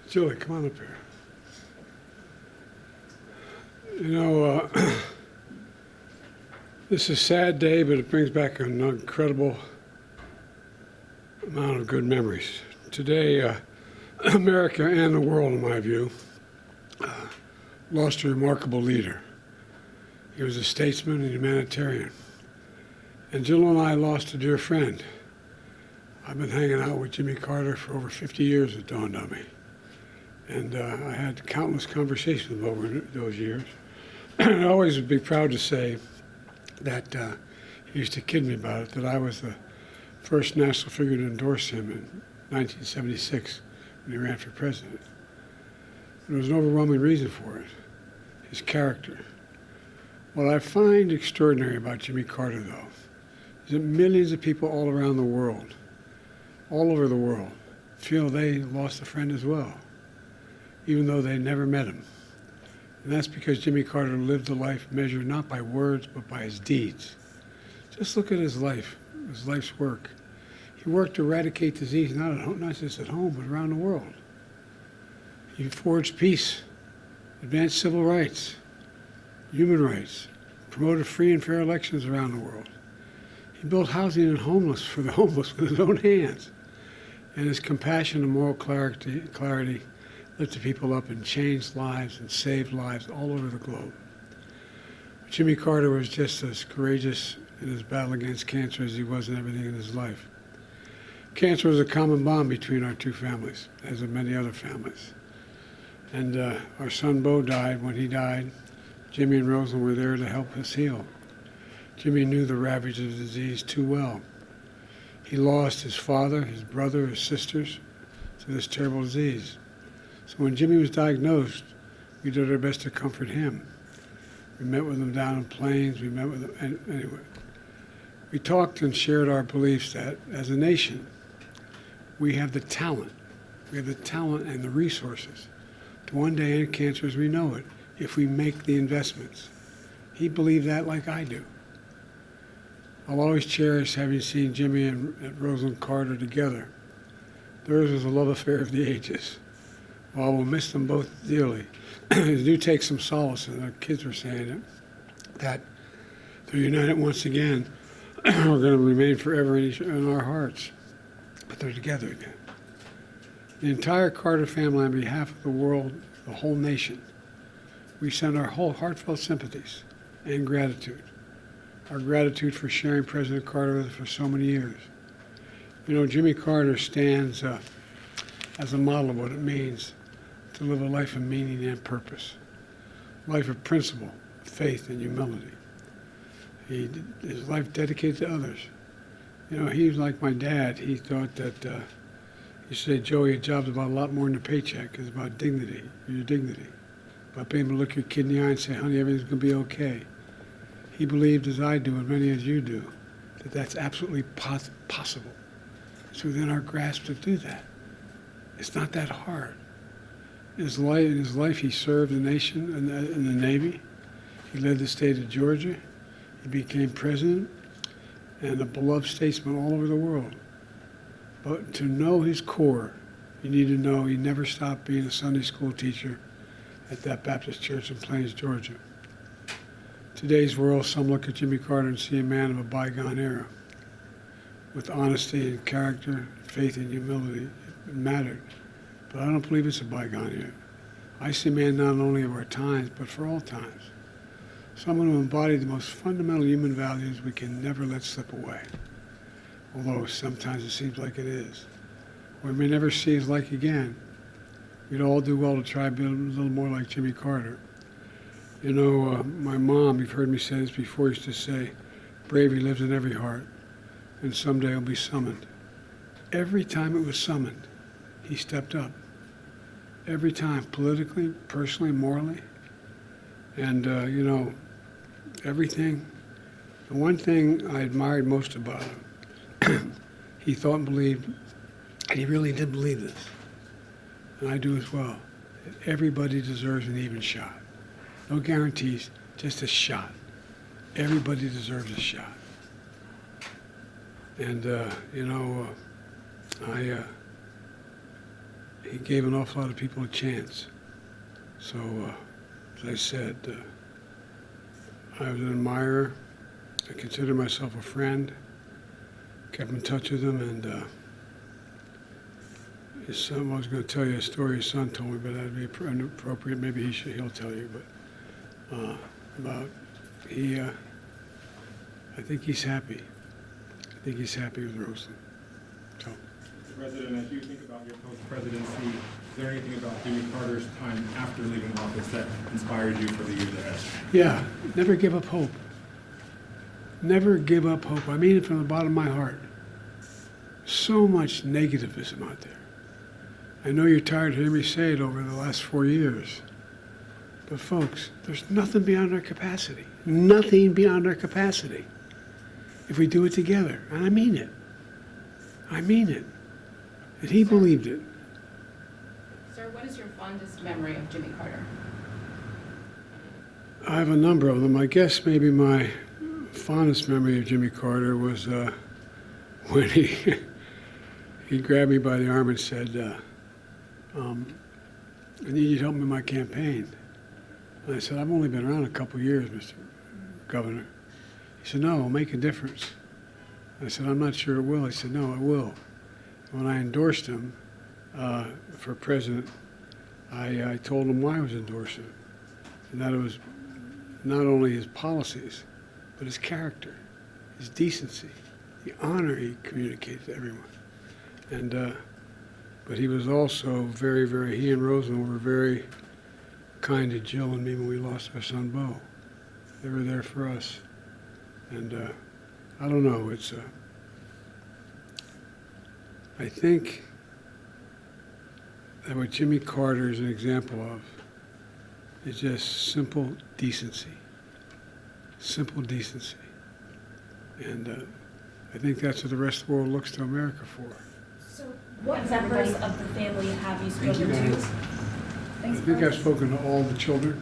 Julie, come on up here. You know, this is a sad day, but it brings back an incredible amount of good memories. Today, America and the world, in my view, lost a remarkable leader. He was a statesman and humanitarian. And Jill and I lost a dear friend. I've been hanging out with Jimmy Carter for over 50 years, it dawned on me. And I had countless conversations with him over those years. I always would be proud to say that he used to kid me about it, that I was the first national figure to endorse him in 1976 when he ran for president. There was an overwhelming reason for it, his character. What I find extraordinary about Jimmy Carter, though, is that millions of people all around the world, all over the world, feel they lost a friend as well, even though they never met him. And that's because Jimmy Carter lived a life measured not by words, but by his deeds. Just look at his life's work. He worked to eradicate disease, not at home, not just at home, but around the world. He forged peace, advanced civil rights, human rights, promoted free and fair elections around the world. He built housing and homeless for the homeless with his own hands. And his compassion and moral clarity lifted people up and changed lives and saved lives all over the globe. Jimmy Carter was just as courageous in his battle against cancer as he was in everything in his life. Cancer was a common bond between our two families, as with many other families. And our son Bo died. When he died, Jimmy and Rosalind were there to help us heal. Jimmy knew the ravage of the disease too well. He lost his father, his brother, his sisters to this terrible disease. So when Jimmy was diagnosed, we did our best to comfort him. We met with him down in Plains, we met with him, and anyway. We talked and shared our beliefs that as a nation, we have the talent and the resources to one day end cancer as we know it, if we make the investments. He believed that like I do. I'll always cherish having seen Jimmy and Rosalind Carter together. Theirs was a love affair of the ages. While we'll miss them both dearly, I do take some solace in our kids were saying it, that they're united once again. We're going to remain forever in our hearts, but they're together again. The entire Carter family, on behalf of the world, the whole nation, we send our whole heartfelt sympathies and gratitude. Our gratitude for sharing President Carter with us for so many years. You know, Jimmy Carter stands as a model of what it means to live a life of meaning and purpose, a life of principle, faith, and humility. His life dedicated to others. You know, he was like my dad. He thought that, he said, Joey, a job's about a lot more than a paycheck. It's about dignity, your dignity. About being able to look your kid in the eye and say, honey, everything's going to be okay. He believed, as I do, and many as you do, that that's absolutely possible. It's within our grasp to do that. It's not that hard. In his life, he served the nation in the Navy. He led the state of Georgia. He became president and a beloved statesman all over the world. But to know his core, you need to know he never stopped being a Sunday school teacher at that Baptist church in Plains, Georgia. Today's world, some look at Jimmy Carter and see a man of a bygone era. With honesty and character, faith and humility, it mattered. But I don't believe it's a bygone era. I see a man not only of our times, but for all times. Someone who embodied the most fundamental human values we can never let slip away. Although sometimes it seems like it is. We may never see his like again. We'd all do well to try to be a little more like Jimmy Carter. You know, my mom, you've heard me say this before, used to say, bravery lives in every heart, and someday it'll be summoned. Every time it was summoned, he stepped up. Every time, politically, personally, morally. And, you know, everything. The one thing I admired most about him, he thought and believed, and he really did believe this, and I do as well, that everybody deserves an even shot. No guarantees, just a shot. Everybody deserves a shot. And, you know, he gave an awful lot of people a chance. So, as I said, I was an admirer. I consider myself a friend. Kept in touch with him, and his son, I was going to tell you a story his son told me, but that'd be inappropriate. Maybe he'll tell you, but about I think he's happy. I think he's happy with Roseland. So. Mr. President, as you think about your post-presidency, is there anything about Jimmy Carter's time after leaving office that inspires you for the years ahead? Yeah, never give up hope. Never give up hope. I mean it from the bottom of my heart. So much negativism out there. I know you're tired of hearing me say it over the last 4 years. But folks, there's nothing beyond our capacity. Nothing beyond our capacity. If we do it together. And I mean it. I mean it. And he believed it. Sir, what is your fondest memory of Jimmy Carter? I have a number of them. I guess maybe my fondest memory of Jimmy Carter was when he grabbed me by the arm and said, I need you to help me in my campaign. And I said, I've only been around a couple of years, Mr. Governor. He said, no, it'll make a difference. I said, I'm not sure it will. He said, no, it will. When I endorsed him for president, I told him why I was endorsing him, and that it was not only his policies, but his character, his decency, the honor he communicated to everyone. And but he was also very, very, he and Roseland were very kind to Jill and me when we lost our son, Bo. They were there for us. And I don't know, it's, I think that what Jimmy Carter is an example of is just simple decency. Simple decency. And I think that's what the rest of the world looks to America for. So what members of the family have you spoken to? I think I've spoken to all the children.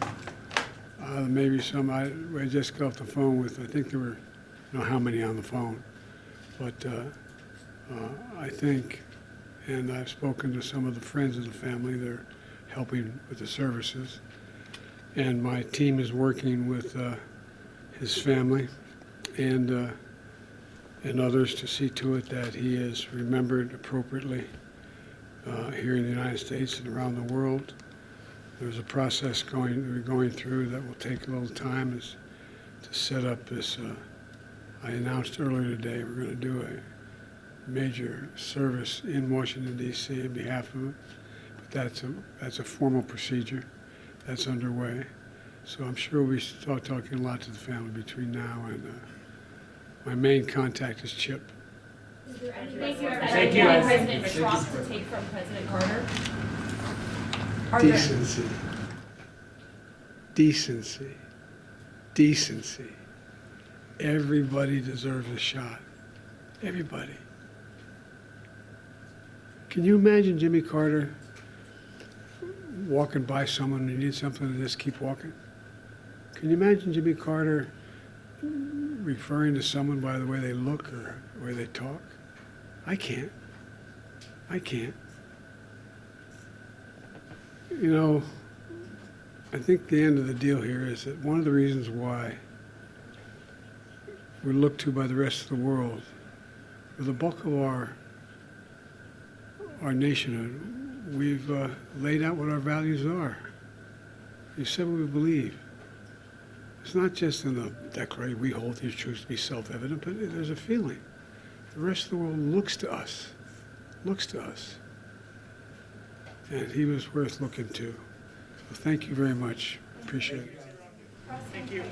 Maybe some, I just got off the phone with, I think there were, I don't know how many on the phone, but I think, and I've spoken to some of the friends of the family. They're helping with the services. And my team is working with his family and others to see to it that he is remembered appropriately here in the United States and around the world. There's a process we're going through that will take a little time is to set up this. I announced earlier today we're going to do a major service in Washington, D.C. on behalf of him. But that's a formal procedure that's underway. So I'm sure we'll start talking a lot to the family between now and my main contact is Chip. Is there any Thank you. President Trump to take from President Carter? Decency. Decency. Decency. Everybody deserves a shot. Everybody. Can you imagine Jimmy Carter walking by someone who needs something and just keep walking? Can you imagine Jimmy Carter referring to someone by the way they look or the way they talk? I can't. I can't. You know, I think the end of the deal here is that one of the reasons why we're looked to by the rest of the world, for the bulk of our nationhood, we've laid out what our values are. We've said what we believe. It's not just in the Declaration, we hold these truths to be self-evident, but there's a feeling. The rest of the world looks to us. And he was worth looking to. So thank you very much. Appreciate it. Thank you.